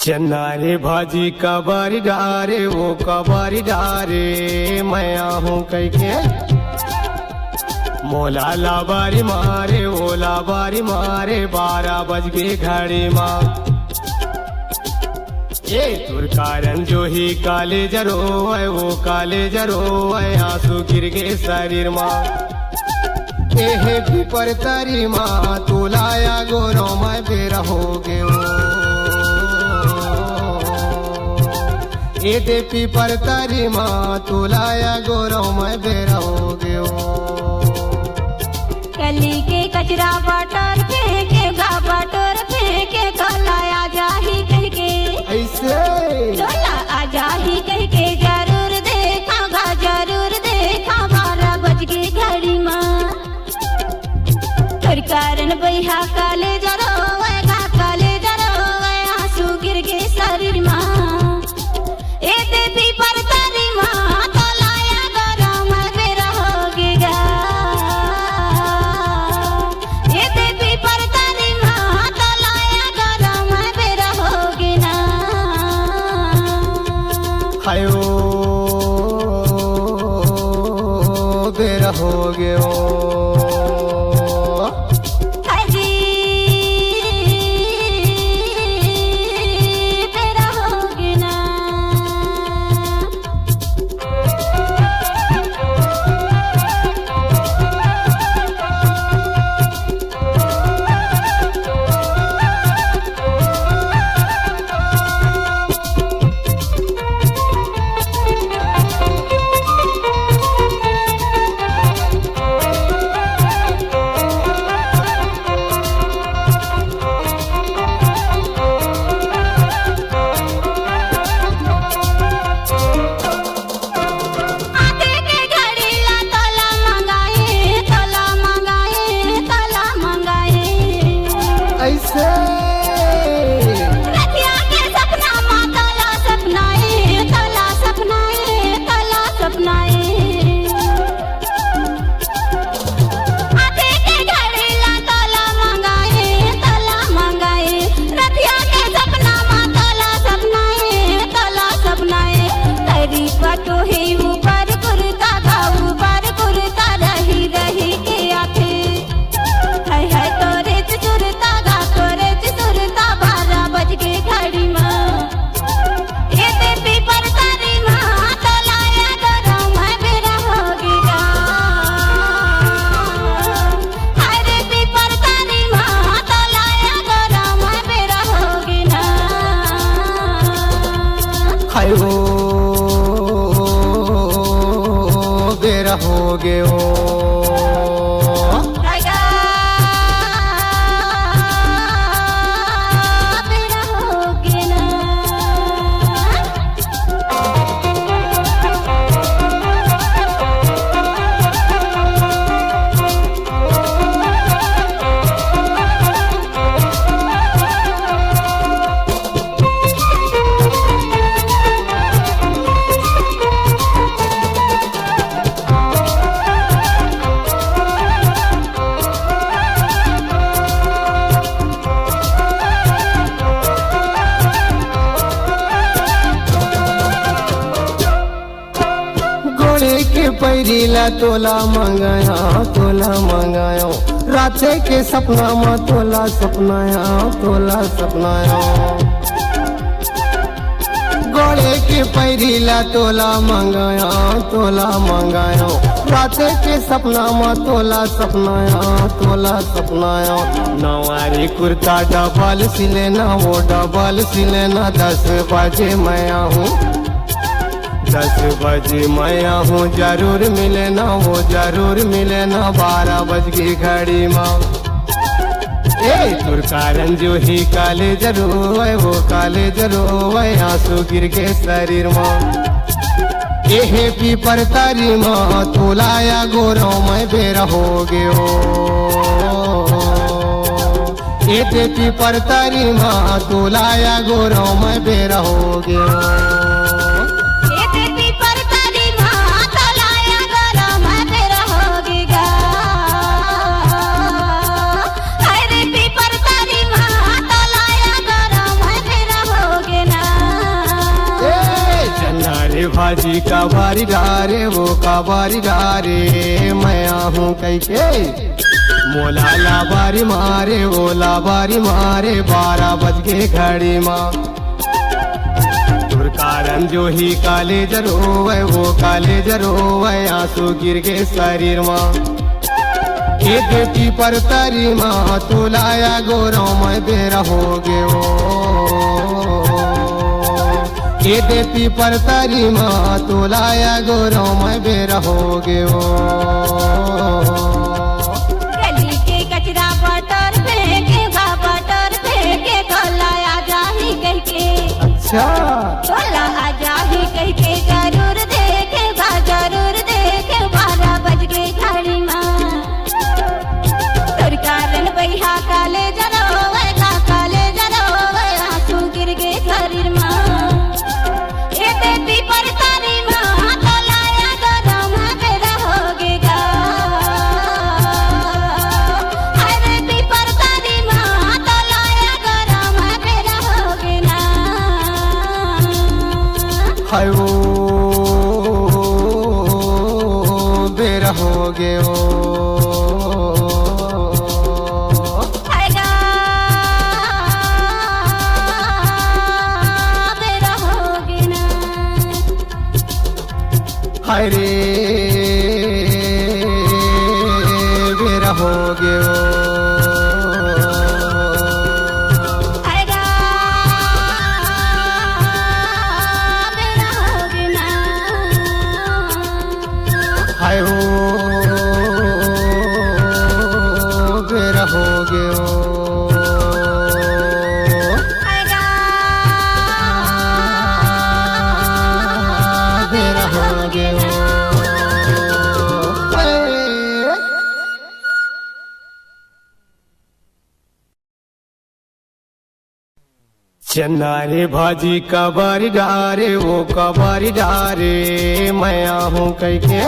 चन्ना रे भाजी कबारी डारे वो कबारी डारे मैं आहूँ कह के मोला लाबारी मारे वो लाबारी मारे 12 बज गए घड़ी माँ ये तुरकारन जो ही काले जरो है वो काले जरो है आंसू गिर गए शरीर माँ ये पीपर तारी माँ तू लाया गोरो मैं बेरा हो गए ये दे पीपर तारी माँ तू लाया गोरो मैं बेरा हो गए कली के कचरा बटर फेंके गा बटर फेंके कलाया जाही कह के ऐसे चला आ जाही कह के जरूर देखा गा जरूर देखा 12 बज के घड़ी माँ तोर कारण बैहा काले जरो गा काले जरो आंसू गिर के शरीर माँ ए देवी पर तारी माँ तो लाया गरम बेरा हो गया ए देवी पर तारी माँ तो लाया गरम बेरा हो गया हायो बेरा हो गयो बेरा हो गयो पैरीला तोला मंगायो राते के सपना में तोला सपनाया गोड़े के पैरीला तोला मंगायो राते के सपना में तोला सपनाया नवारी कुर्ता डबल सिलेना वो डबल सिलेना 10 बजे मैं आहूँ 10 बजे मैं आहूँ जरूर मिलेना वो जरूर मिलेना 12 बज की घड़ी माँ ए तुरकारन जो ही काले जरो है वो काले जरो है आंसू गिर के शरीर माँ ये पीपर तारी माँ तू लाया गोरो मैं बेरा हो गयो ये पीपर तारी माँ तू लाया गोरो मैं बेरा हो गयो भाजी का बारी डारे वो का बारी डारे मैं हूँ कैके मोला लाबारी मारे वो लाबारी मारे 12 बज गए घड़ी माँ कारण जो ही काले जरोवे वो काले जरोवे आंसू गिर गए शरीर माँ ये देती पर तारी माँ तो लाया गोरों में बेरा हो गए वो ये देती पर तारी माँ तो लाया गोरों में बेरा हो गए वो गली के कचरा बटर फेंके बटर फेंके लाया जाही कह के अच्छा लाया जाही कह के जरूर देखे 12 बज गए घड़ी माँ तोर कारण भैया काले जरोवे आंसू गिर गए शरीर माँ ये देती पर तारी माँ तो लाया गरम बेरा हो गेगा अरे देती पर तारी माँ तो लाया गरम बेरा हो गेना हाय वो बेरा हो गए वो आएगा बेरा हो गेना हाय रे बेरा हो गए वो आएगा बेरा हो गेना हाय वो बेरा हो गए वो आएगा बेरा हो गए वो चन्ना रे भाजी का बारी डारे वो का बारी डारे मैं हूँ कैके